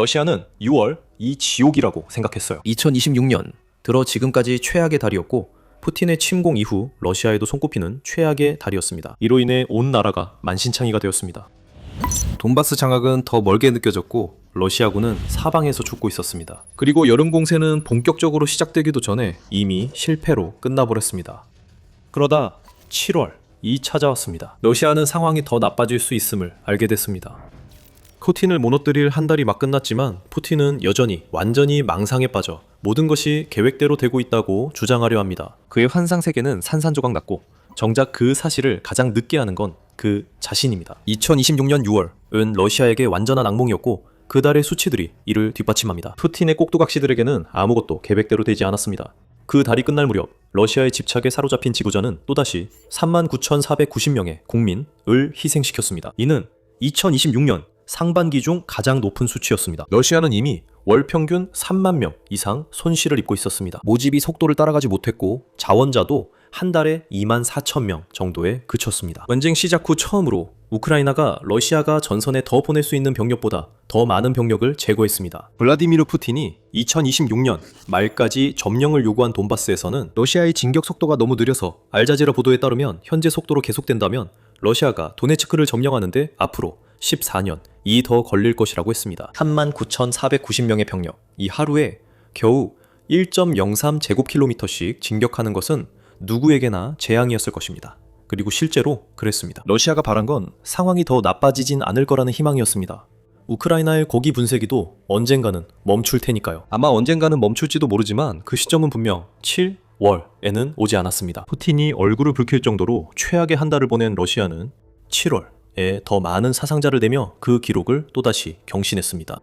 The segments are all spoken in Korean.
러시아는 6월 이 지옥이라고 생각했어요. 2026년 들어 지금까지 최악의 달이었고 푸틴의 침공 이후 러시아에도 손꼽히는 최악의 달이었습니다. 이로 인해 온 나라가 만신창이가 되었습니다. 돈바스 장악은 더 멀게 느껴졌고 러시아군은 사방에서 죽고 있었습니다. 그리고 여름 공세는 본격적으로 시작되기도 전에 이미 실패로 끝나버렸습니다. 그러다 7월이 찾아왔습니다. 러시아는 상황이 더 나빠질 수 있음을 알게 됐습니다. 푸틴을 무너뜨릴 한 달이 막 끝났지만 푸틴은 여전히 완전히 망상에 빠져 모든 것이 계획대로 되고 있다고 주장하려 합니다. 그의 환상 세계는 산산조각 났고 정작 그 사실을 가장 늦게 아는 건 그 자신입니다. 2026년 6월은 러시아에게 완전한 악몽이었고 그 달의 수치들이 이를 뒷받침합니다. 푸틴의 꼭두각시들에게는 아무것도 계획대로 되지 않았습니다. 그 달이 끝날 무렵 러시아의 집착에 사로잡힌 지도자는 또다시 39,490명의 국민을 희생시켰습니다. 이는 2026년 상반기 중 가장 높은 수치였습니다. 러시아는 이미 월 평균 3만 명 이상 손실을 입고 있었습니다. 모집이 속도를 따라가지 못했고 자원자도 한 달에 2만 4천 명 정도에 그쳤습니다. 전쟁 시작 후 처음으로 우크라이나가 러시아가 전선에 더 보낼 수 있는 병력보다 더 많은 병력을 제거했습니다. 블라디미르 푸틴이 2026년 말까지 점령을 요구한 돈바스에서는 러시아의 진격 속도가 너무 느려서 알자지라 보도에 따르면 현재 속도로 계속된다면 러시아가 도네츠크를 점령하는데 앞으로 14년이 더 걸릴 것이라고 했습니다. 39,490명의 병력, 이 하루에 겨우 1.03제곱킬로미터씩 진격하는 것은 누구에게나 재앙이었을 것입니다. 그리고 실제로 그랬습니다. 러시아가 바란 건 상황이 더 나빠지진 않을 거라는 희망이었습니다. 우크라이나의 고기 분쇄기도 언젠가는 멈출 테니까요. 아마 언젠가는 멈출지도 모르지만 그 시점은 분명 7월에는 오지 않았습니다. 푸틴이 얼굴을 붉힐 정도로 최악의 한 달을 보낸 러시아는 7월에 더 많은 사상자를 내며 그 기록을 또다시 경신했습니다.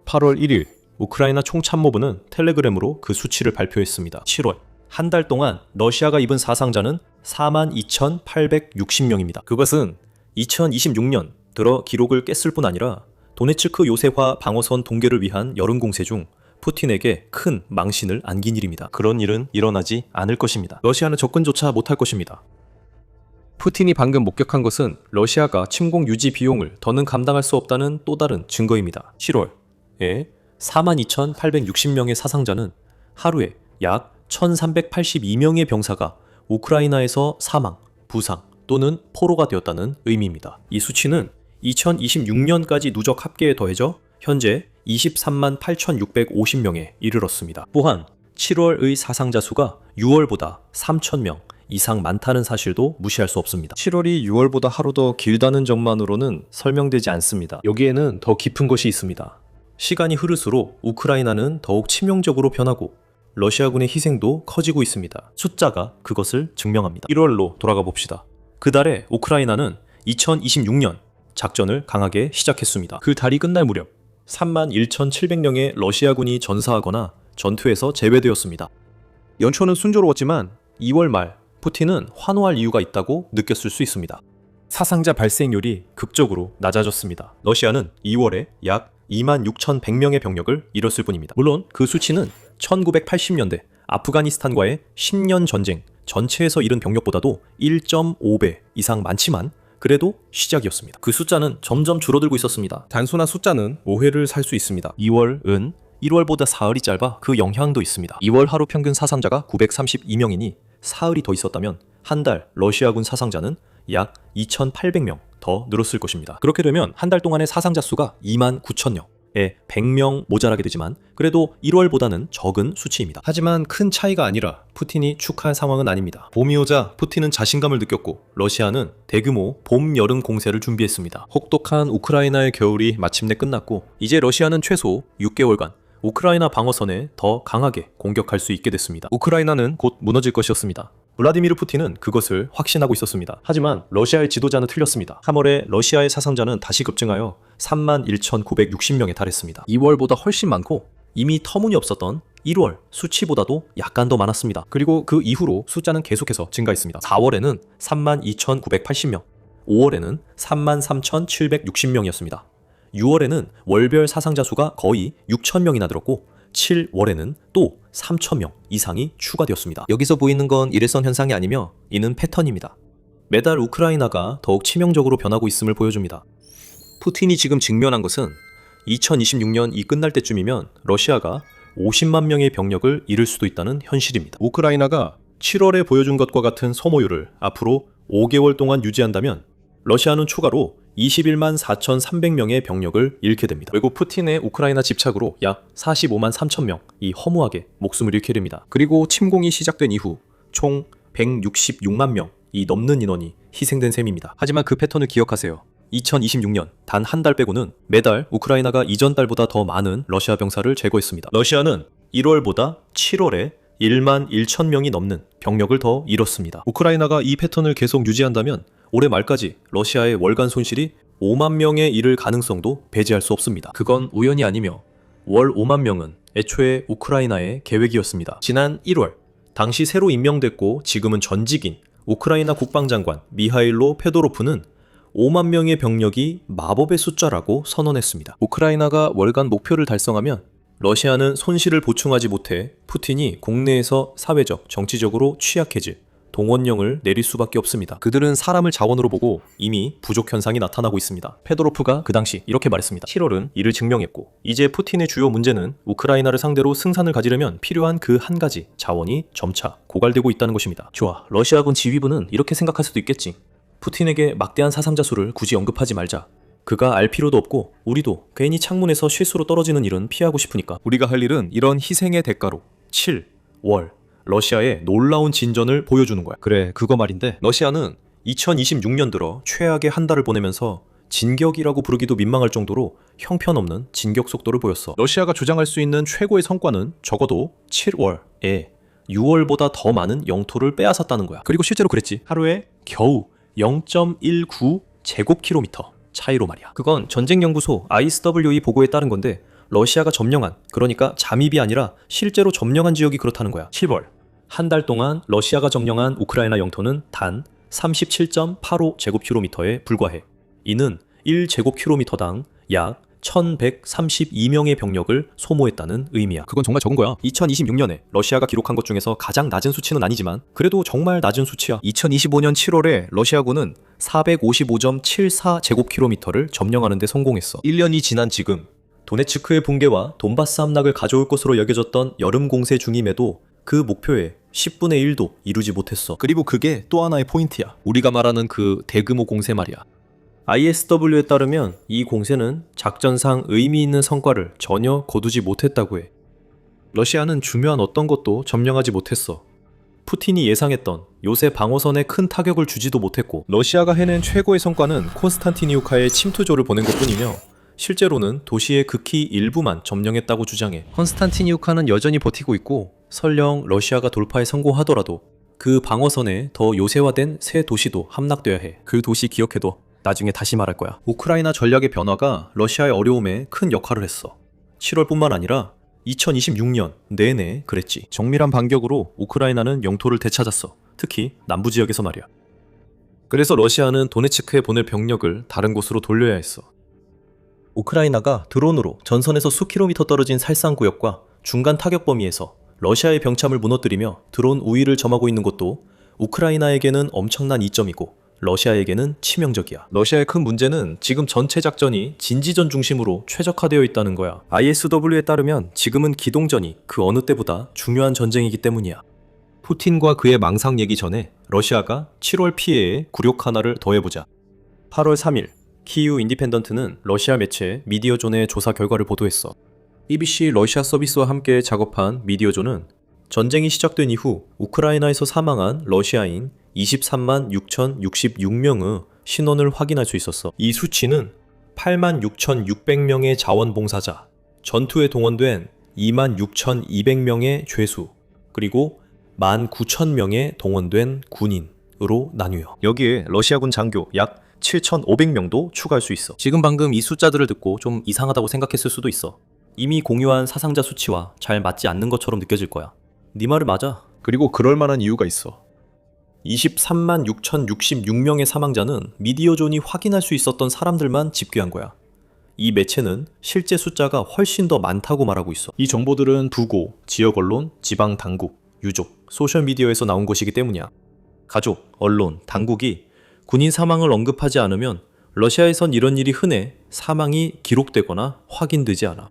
8월 1일 우크라이나 총참모부는 텔레그램으로 그 수치를 발표했습니다. 7월 한 달 동안 러시아가 입은 사상자는 42,860명입니다. 그것은 2026년 들어 기록을 깼을 뿐 아니라 도네츠크 요새화 방어선 동계를 위한 여름 공세 중 푸틴에게 큰 망신을 안긴 일입니다. 그런 일은 일어나지 않을 것입니다. 러시아는 접근조차 못할 것입니다. 푸틴이 방금 목격한 것은 러시아가 침공 유지 비용을 더는 감당할 수 없다는 또 다른 증거입니다. 7월에 42,860명의 사상자는 하루에 약 1,382명의 병사가 우크라이나에서 사망, 부상 또는 포로가 되었다는 의미입니다. 이 수치는 2026년까지 누적 합계에 더해져 현재 23만 8,650명에 이르렀습니다. 또한 7월의 사상자 수가 6월보다 3,000명 이상 많다는 사실도 무시할 수 없습니다. 7월이 6월보다 하루 더 길다는 점만으로는 설명되지 않습니다. 여기에는 더 깊은 것이 있습니다. 시간이 흐를수록 우크라이나는 더욱 치명적으로 변하고 러시아군의 희생도 커지고 있습니다. 숫자가 그것을 증명합니다. 1월로 돌아가 봅시다. 그 달에 우크라이나는 2026년 작전을 강하게 시작했습니다. 그 달이 끝날 무렵 31,700명의 러시아군이 전사하거나 전투에서 제외되었습니다. 연초는 순조로웠지만 2월 말 푸틴은 환호할 이유가 있다고 느꼈을 수 있습니다. 사상자 발생률이 극적으로 낮아졌습니다. 러시아는 2월에 약 26,100명의 병력을 잃었을 뿐입니다. 물론 그 수치는 1980년대 아프가니스탄과의 10년 전쟁 전체에서 잃은 병력보다도 1.5배 이상 많지만 그래도 시작이었습니다. 그 숫자는 점점 줄어들고 있었습니다. 단순한 숫자는 오해를 살 수 있습니다. 2월은 1월보다 사흘이 짧아 그 영향도 있습니다. 2월 하루 평균 사상자가 932명이니 사흘이 더 있었다면 한 달 러시아군 사상자는 약 2,800명 더 늘었을 것입니다. 그렇게 되면 한 달 동안의 사상자 수가 29,000명에 100명 모자라게 되지만 그래도 1월보다는 적은 수치입니다. 하지만 큰 차이가 아니라 푸틴이 축하할 상황은 아닙니다. 봄이 오자 푸틴은 자신감을 느꼈고 러시아는 대규모 봄, 여름 공세를 준비했습니다. 혹독한 우크라이나의 겨울이 마침내 끝났고 이제 러시아는 최소 6개월간 우크라이나 방어선에 더 강하게 공격할 수 있게 됐습니다. 우크라이나는 곧 무너질 것이었습니다. 블라디미르 푸틴은 그것을 확신하고 있었습니다. 하지만 러시아의 지도자는 틀렸습니다. 3월에 러시아의 사상자는 다시 급증하여 31,960명에 달했습니다. 2월보다 훨씬 많고 이미 터무니없었던 1월 수치보다도 약간 더 많았습니다. 그리고 그 이후로 숫자는 계속해서 증가했습니다. 4월에는 32,980명, 5월에는 33,760명이었습니다. 6월에는 월별 사상자 수가 거의 6,000명이나 늘었고 7월에는 또 3,000명 이상이 추가되었습니다. 여기서 보이는 건 일회성 현상이 아니며 이는 패턴입니다. 매달 우크라이나가 더욱 치명적으로 변하고 있음을 보여줍니다. 푸틴이 지금 직면한 것은 2026년 이 끝날 때쯤이면 러시아가 50만 명의 병력을 잃을 수도 있다는 현실입니다. 우크라이나가 7월에 보여준 것과 같은 소모율을 앞으로 5개월 동안 유지한다면 러시아는 추가로 21만 4,300명의 병력을 잃게 됩니다. 그리고 푸틴의 우크라이나 집착으로 약 45만 3천 명이 허무하게 목숨을 잃게 됩니다. 그리고 침공이 시작된 이후 총 166만 명이 넘는 인원이 희생된 셈입니다. 하지만 그 패턴을 기억하세요. 2026년 단 한 달 빼고는 매달 우크라이나가 이전 달보다 더 많은 러시아 병사를 제거했습니다. 러시아는 1월보다 7월에 1만 1천 명이 넘는 병력을 더 잃었습니다. 우크라이나가 이 패턴을 계속 유지한다면 올해 말까지 러시아의 월간 손실이 5만 명에 이를 가능성도 배제할 수 없습니다. 그건 우연이 아니며 월 5만 명은 애초에 우크라이나의 계획이었습니다. 지난 1월 당시 새로 임명됐고 지금은 전직인 우크라이나 국방장관 미하일로 페도로프는 5만 명의 병력이 마법의 숫자라고 선언했습니다. 우크라이나가 월간 목표를 달성하면 러시아는 손실을 보충하지 못해 푸틴이 국내에서 사회적, 정치적으로 취약해질 동원령을 내릴 수밖에 없습니다. 그들은 사람을 자원으로 보고 이미 부족 현상이 나타나고 있습니다. 페도로프가 그 당시 이렇게 말했습니다. 7월은 이를 증명했고 이제 푸틴의 주요 문제는 우크라이나를 상대로 승산을 가지려면 필요한 그 한 가지 자원이 점차 고갈되고 있다는 것입니다. 좋아, 러시아군 지휘부는 이렇게 생각할 수도 있겠지. 푸틴에게 막대한 사상자 수를 굳이 언급하지 말자. 그가 알 필요도 없고 우리도 괜히 창문에서 실수로 떨어지는 일은 피하고 싶으니까 우리가 할 일은 이런 희생의 대가로 7월 러시아의 놀라운 진전을 보여주는 거야. 그래, 그거 말인데 러시아는 2026년 들어 최악의 한 달을 보내면서 진격이라고 부르기도 민망할 정도로 형편없는 진격 속도를 보였어. 러시아가 주장할 수 있는 최고의 성과는 적어도 7월에 6월보다 더 많은 영토를 빼앗았다는 거야. 그리고 실제로 그랬지. 하루에 겨우 0.19 제곱킬로미터 차이로 말이야. 그건 전쟁연구소 ISWE 보고에 따른 건데 러시아가 점령한, 그러니까 잠입이 아니라 실제로 점령한 지역이 그렇다는 거야. 7월 한 달 동안 러시아가 점령한 우크라이나 영토는 단 37.85 제곱킬로미터에 불과해. 이는 1제곱킬로미터당 약 1132명의 병력을 소모했다는 의미야. 그건 정말 적은 거야. 2026년에 러시아가 기록한 것 중에서 가장 낮은 수치는 아니지만 그래도 정말 낮은 수치야. 2025년 7월에 러시아군은 455.74 제곱킬로미터를 점령하는 데 성공했어. 1년이 지난 지금 도네츠크의 붕괴와 돈바스 함락을 가져올 것으로 여겨졌던 여름 공세 중임에도 그 목표의 10분의 1도 이루지 못했어. 그리고 그게 또 하나의 포인트야. 우리가 말하는 그 대규모 공세 말이야. ISW에 따르면 이 공세는 작전상 의미 있는 성과를 전혀 거두지 못했다고 해. 러시아는 중요한 어떤 것도 점령하지 못했어. 푸틴이 예상했던 요새 방어선에 큰 타격을 주지도 못했고 러시아가 해낸 최고의 성과는 콘스탄티니우카에 침투조를 보낸 것뿐이며 실제로는 도시의 극히 일부만 점령했다고 주장해. 콘스탄티니우카는 여전히 버티고 있고 설령 러시아가 돌파에 성공하더라도 그 방어선에 더 요새화된 새 도시도 함락돼야 해. 그 도시 기억해둬. 나중에 다시 말할 거야. 우크라이나 전략의 변화가 러시아의 어려움에 큰 역할을 했어. 7월뿐만 아니라 2026년 내내 그랬지. 정밀한 반격으로 우크라이나는 영토를 되찾았어. 특히 남부 지역에서 말이야. 그래서 러시아는 도네츠크에 보낼 병력을 다른 곳으로 돌려야 했어. 우크라이나가 드론으로 전선에서 수킬로미터 떨어진 살상구역과 중간 타격 범위에서 러시아의 병참을 무너뜨리며 드론 우위를 점하고 있는 것도 우크라이나에게는 엄청난 이점이고 러시아에게는 치명적이야. 러시아의 큰 문제는 지금 전체 작전이 진지전 중심으로 최적화되어 있다는 거야. ISW에 따르면 지금은 기동전이 그 어느 때보다 중요한 전쟁이기 때문이야. 푸틴과 그의 망상 얘기 전에 러시아가 7월 피해에 굴욕 하나를 더해보자. 8월 3일 키이우 인디펜던트는 러시아 매체 미디어존의 조사 결과를 보도했어. BBC 러시아 서비스와 함께 작업한 미디어존은 전쟁이 시작된 이후 우크라이나에서 사망한 러시아인 23만 6,066명의 신원을 확인할 수 있었어. 이 수치는 8만 6,600명의 자원봉사자, 전투에 동원된 2만 6,200명의 죄수, 그리고 1만 9,000명의 동원된 군인으로 나뉘어. 여기에 러시아군 장교 약 7,500명도 추가할 수 있어. 지금 방금 이 숫자들을 듣고 좀 이상하다고 생각했을 수도 있어. 이미 공유한 사상자 수치와 잘 맞지 않는 것처럼 느껴질 거야. 네 말이 맞아. 그리고 그럴 만한 이유가 있어. 23만 6,066명의 사망자는 미디어존이 확인할 수 있었던 사람들만 집계한 거야. 이 매체는 실제 숫자가 훨씬 더 많다고 말하고 있어. 이 정보들은 부고, 지역 언론, 지방 당국, 유족, 소셜미디어에서 나온 것이기 때문이야. 가족, 언론, 당국이 군인 사망을 언급하지 않으면 러시아에선 이런 일이 흔해 사망이 기록되거나 확인되지 않아.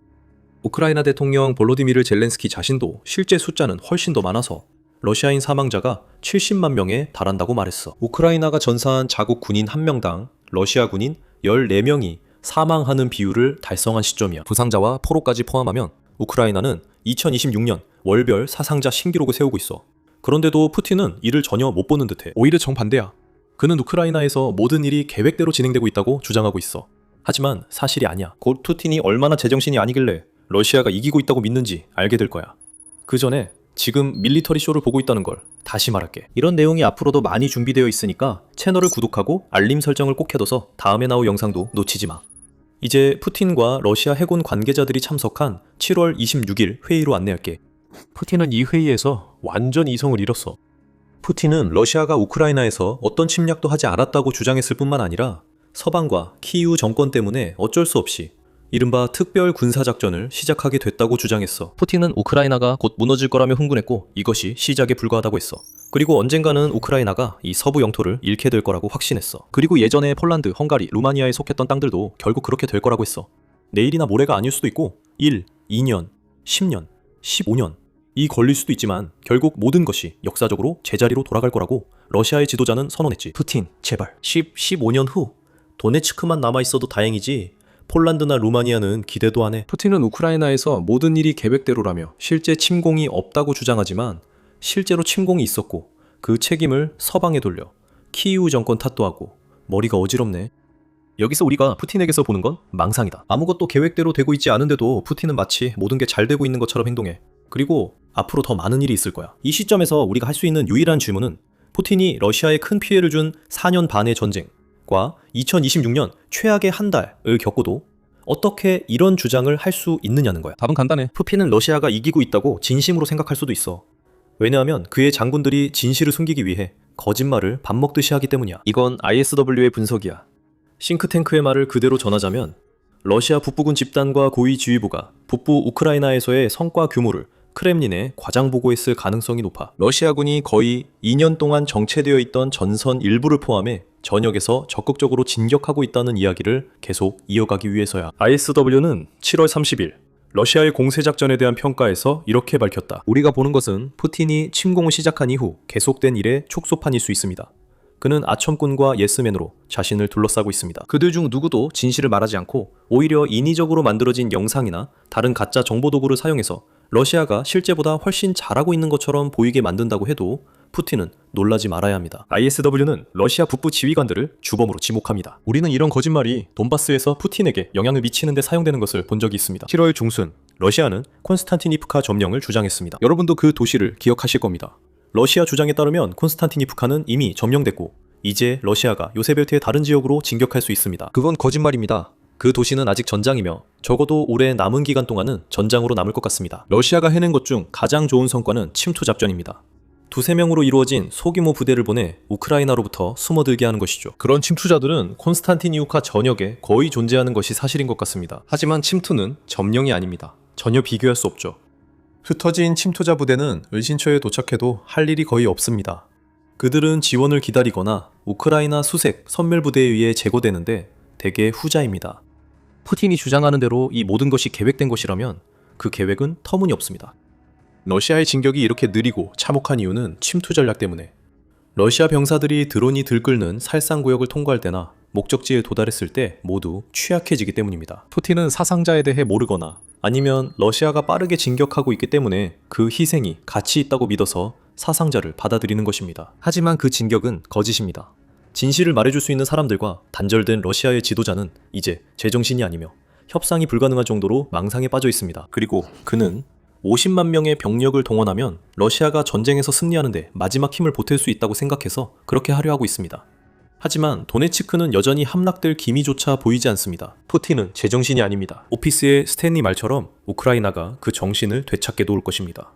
우크라이나 대통령 볼로디미르 젤렌스키 자신도 실제 숫자는 훨씬 더 많아서 러시아인 사망자가 70만 명에 달한다고 말했어. 우크라이나가 전사한 자국 군인 1명당 러시아 군인 14명이 사망하는 비율을 달성한 시점이야. 부상자와 포로까지 포함하면 우크라이나는 2026년 월별 사상자 신기록을 세우고 있어. 그런데도 푸틴은 이를 전혀 못 보는 듯해. 오히려 정반대야. 그는 우크라이나에서 모든 일이 계획대로 진행되고 있다고 주장하고 있어. 하지만 사실이 아니야. 곧 푸틴이 얼마나 제정신이 아니길래 러시아가 이기고 있다고 믿는지 알게 될 거야. 그 전에 지금 밀리터리 쇼를 보고 있다는 걸 다시 말할게. 이런 내용이 앞으로도 많이 준비되어 있으니까 채널을 구독하고 알림 설정을 꼭 해둬서 다음에 나올 영상도 놓치지 마. 이제 푸틴과 러시아 해군 관계자들이 참석한 7월 26일 회의로 안내할게. 푸틴은 이 회의에서 완전 이성을 잃었어. 푸틴은 러시아가 우크라이나에서 어떤 침략도 하지 않았다고 주장했을 뿐만 아니라 서방과 키이우 정권 때문에 어쩔 수 없이 이른바 특별 군사작전을 시작하게 됐다고 주장했어. 푸틴은 우크라이나가 곧 무너질 거라며 흥분했고 이것이 시작에 불과하다고 했어. 그리고 언젠가는 우크라이나가 이 서부 영토를 잃게 될 거라고 확신했어. 그리고 예전에 폴란드, 헝가리, 루마니아에 속했던 땅들도 결국 그렇게 될 거라고 했어. 내일이나 모레가 아닐 수도 있고 1, 2년, 10년, 15년 이 걸릴 수도 있지만 결국 모든 것이 역사적으로 제자리로 돌아갈 거라고 러시아의 지도자는 선언했지. 푸틴, 제발 15년 후 도네츠크만 남아있어도 다행이지 폴란드나 루마니아는 기대도 안 해. 푸틴은 우크라이나에서 모든 일이 계획대로라며 실제 침공이 없다고 주장하지만 실제로 침공이 있었고 그 책임을 서방에 돌려 키이우 정권 탓도 하고 머리가 어지럽네. 여기서 우리가 푸틴에게서 보는 건 망상이다. 아무것도 계획대로 되고 있지 않은데도 푸틴은 마치 모든 게 잘 되고 있는 것처럼 행동해. 그리고 앞으로 더 많은 일이 있을 거야. 이 시점에서 우리가 할 수 있는 유일한 질문은 푸틴이 러시아에 큰 피해를 준 4년 반의 전쟁과 2026년 최악의 한 달을 겪고도 어떻게 이런 주장을 할 수 있느냐는 거야. 답은 간단해. 푸틴은 러시아가 이기고 있다고 진심으로 생각할 수도 있어. 왜냐하면 그의 장군들이 진실을 숨기기 위해 거짓말을 밥 먹듯이 하기 때문이야. 이건 ISW의 분석이야. 싱크탱크의 말을 그대로 전하자면 러시아 북부군 집단과 고위 지휘부가 북부 우크라이나에서의 성과 규모를 크렘린에 과장 보고했을 가능성이 높아. 러시아군이 거의 2년 동안 정체되어 있던 전선 일부를 포함해 전역에서 적극적으로 진격하고 있다는 이야기를 계속 이어가기 위해서야. ISW는 7월 30일 러시아의 공세작전에 대한 평가에서 이렇게 밝혔다. 우리가 보는 것은 푸틴이 침공을 시작한 이후 계속된 일의 촉소판일 수 있습니다. 그는 아첨꾼과 예스맨으로 자신을 둘러싸고 있습니다. 그들 중 누구도 진실을 말하지 않고 오히려 인위적으로 만들어진 영상이나 다른 가짜 정보 도구를 사용해서 러시아가 실제보다 훨씬 잘하고 있는 것처럼 보이게 만든다고 해도 푸틴은 놀라지 말아야 합니다. ISW는 러시아 북부 지휘관들을 주범으로 지목합니다. 우리는 이런 거짓말이 돈바스에서 푸틴에게 영향을 미치는 데 사용되는 것을 본 적이 있습니다. 7월 중순 러시아는 콘스탄티니프카 점령을 주장했습니다. 여러분도 그 도시를 기억하실 겁니다. 러시아 주장에 따르면 콘스탄티니프카는 이미 점령됐고 이제 러시아가 요세벨트의 다른 지역으로 진격할 수 있습니다. 그건 거짓말입니다. 그 도시는 아직 전장이며 적어도 올해 남은 기간 동안은 전장으로 남을 것 같습니다. 러시아가 해낸 것 중 가장 좋은 성과는 침투 작전입니다. 2~3명으로 이루어진 소규모 부대를 보내 우크라이나로부터 숨어들게 하는 것이죠. 그런 침투자들은 콘스탄티니우카 전역에 거의 존재하는 것이 사실인 것 같습니다. 하지만 침투는 점령이 아닙니다. 전혀 비교할 수 없죠. 흩어진 침투자 부대는 을신초에 도착해도 할 일이 거의 없습니다. 그들은 지원을 기다리거나 우크라이나 수색, 선멸부대에 의해 제거되는데 대개 후자입니다. 푸틴이 주장하는 대로 이 모든 것이 계획된 것이라면 그 계획은 터무니없습니다. 러시아의 진격이 이렇게 느리고 참혹한 이유는 침투 전략 때문에 러시아 병사들이 드론이 들끓는 살상구역을 통과할 때나 목적지에 도달했을 때 모두 취약해지기 때문입니다. 푸틴은 사상자에 대해 모르거나 아니면 러시아가 빠르게 진격하고 있기 때문에 그 희생이 가치 있다고 믿어서 사상자를 받아들이는 것입니다. 하지만 그 진격은 거짓입니다. 진실을 말해줄 수 있는 사람들과 단절된 러시아의 지도자는 이제 제정신이 아니며 협상이 불가능할 정도로 망상에 빠져 있습니다. 그리고 그는 50만 명의 병력을 동원하면 러시아가 전쟁에서 승리하는데 마지막 힘을 보탤 수 있다고 생각해서 그렇게 하려 하고 있습니다. 하지만 도네츠크는 여전히 함락될 기미조차 보이지 않습니다. 푸틴은 제정신이 아닙니다. 오피스의 스탠리 말처럼 우크라이나가 그 정신을 되찾게 도울 것입니다.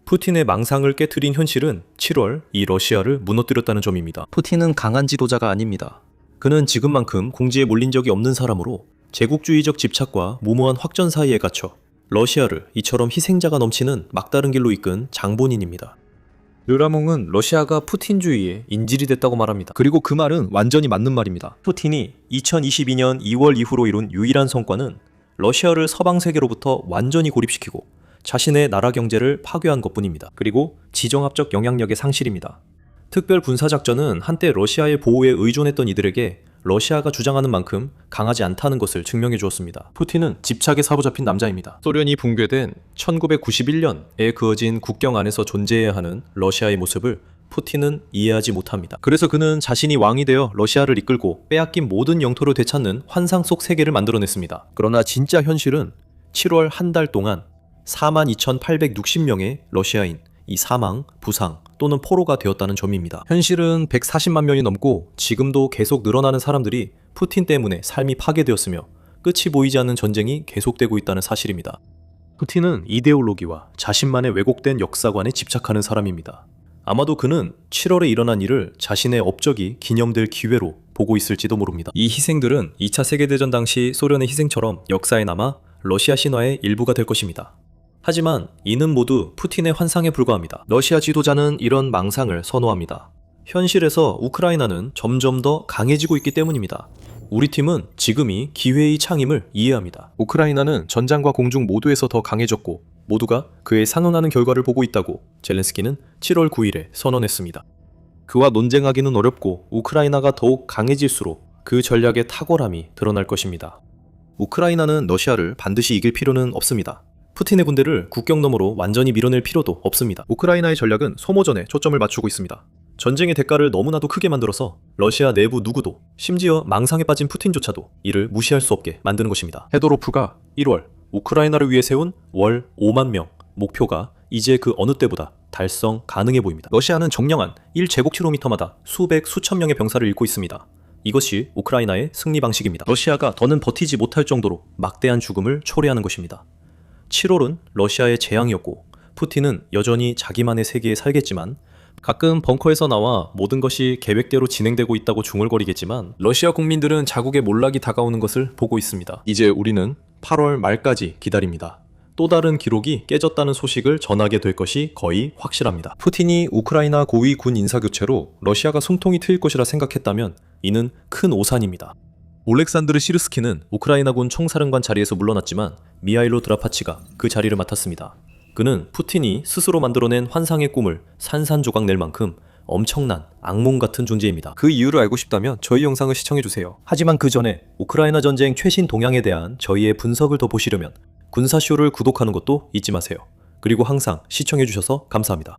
푸틴의 망상을 깨트린 현실은 7월 이 러시아를 무너뜨렸다는 점입니다. 푸틴은 강한 지도자가 아닙니다. 그는 지금만큼 궁지에 몰린 적이 없는 사람으로 제국주의적 집착과 무모한 확전 사이에 갇혀 러시아를 이처럼 희생자가 넘치는 막다른 길로 이끈 장본인입니다. 르라몽은 러시아가 푸틴주의에 인질이 됐다고 말합니다. 그리고 그 말은 완전히 맞는 말입니다. 푸틴이 2022년 2월 이후로 이룬 유일한 성과는 러시아를 서방 세계로부터 완전히 고립시키고 자신의 나라 경제를 파괴한 것뿐입니다. 그리고 지정학적 영향력의 상실입니다. 특별 군사작전은 한때 러시아의 보호에 의존했던 이들에게 러시아가 주장하는 만큼 강하지 않다는 것을 증명해 주었습니다. 푸틴은 집착에 사로잡힌 남자입니다. 소련이 붕괴된 1991년에 그어진 국경 안에서 존재해야 하는 러시아의 모습을 푸틴은 이해하지 못합니다. 그래서 그는 자신이 왕이 되어 러시아를 이끌고 빼앗긴 모든 영토를 되찾는 환상 속 세계를 만들어냈습니다. 그러나 진짜 현실은 7월 한 달 동안 42,860명의 러시아인 이 사망, 부상 또는 포로가 되었다는 점입니다. 현실은 140만 명이 넘고 지금도 계속 늘어나는 사람들이 푸틴 때문에 삶이 파괴되었으며 끝이 보이지 않는 전쟁이 계속되고 있다는 사실입니다. 푸틴은 이데올로기와 자신만의 왜곡된 역사관에 집착하는 사람입니다. 아마도 그는 7월에 일어난 일을 자신의 업적이 기념될 기회로 보고 있을지도 모릅니다. 이 희생들은 2차 세계대전 당시 소련의 희생처럼 역사에 남아 러시아 신화의 일부가 될 것입니다. 하지만 이는 모두 푸틴의 환상에 불과합니다. 러시아 지도자는 이런 망상을 선호합니다. 현실에서 우크라이나는 점점 더 강해지고 있기 때문입니다. 우리 팀은 지금이 기회의 창임을 이해합니다. 우크라이나는 전장과 공중 모두에서 더 강해졌고 모두가 그에 상응하는 결과를 보고 있다고 젤렌스키는 7월 9일에 선언했습니다. 그와 논쟁하기는 어렵고 우크라이나가 더욱 강해질수록 그 전략의 탁월함이 드러날 것입니다. 우크라이나는 러시아를 반드시 이길 필요는 없습니다. 푸틴의 군대를 국경 너머로 완전히 밀어낼 필요도 없습니다. 우크라이나의 전략은 소모전에 초점을 맞추고 있습니다. 전쟁의 대가를 너무나도 크게 만들어서 러시아 내부 누구도, 심지어 망상에 빠진 푸틴조차도 이를 무시할 수 없게 만드는 것입니다. 헤도로프가 1월 우크라이나를 위해 세운 월 5만 명 목표가 이제 그 어느 때보다 달성 가능해 보입니다. 러시아는 정량한 1제곱킬로미터마다 수백, 수천 명의 병사를 잃고 있습니다. 이것이 우크라이나의 승리 방식입니다. 러시아가 더는 버티지 못할 정도로 막대한 죽음을 초래하는 것입니다. 7월은 러시아의 재앙이었고 푸틴은 여전히 자기만의 세계에 살겠지만 가끔 벙커에서 나와 모든 것이 계획대로 진행되고 있다고 중얼거리겠지만 러시아 국민들은 자국의 몰락이 다가오는 것을 보고 있습니다. 이제 우리는 8월 말까지 기다립니다. 또 다른 기록이 깨졌다는 소식을 전하게 될 것이 거의 확실합니다. 푸틴이 우크라이나 고위 군 인사교체로 러시아가 숨통이 트일 것이라 생각했다면 이는 큰 오산입니다. 올렉산드르 시르스키는 우크라이나군 총사령관 자리에서 물러났지만 미하일로 드라파치가 그 자리를 맡았습니다. 그는 푸틴이 스스로 만들어낸 환상의 꿈을 산산조각 낼 만큼 엄청난 악몽 같은 존재입니다. 그 이유를 알고 싶다면 저희 영상을 시청해주세요. 하지만 그 전에 우크라이나 전쟁 최신 동향에 대한 저희의 분석을 더 보시려면 군사쇼를 구독하는 것도 잊지 마세요. 그리고 항상 시청해주셔서 감사합니다.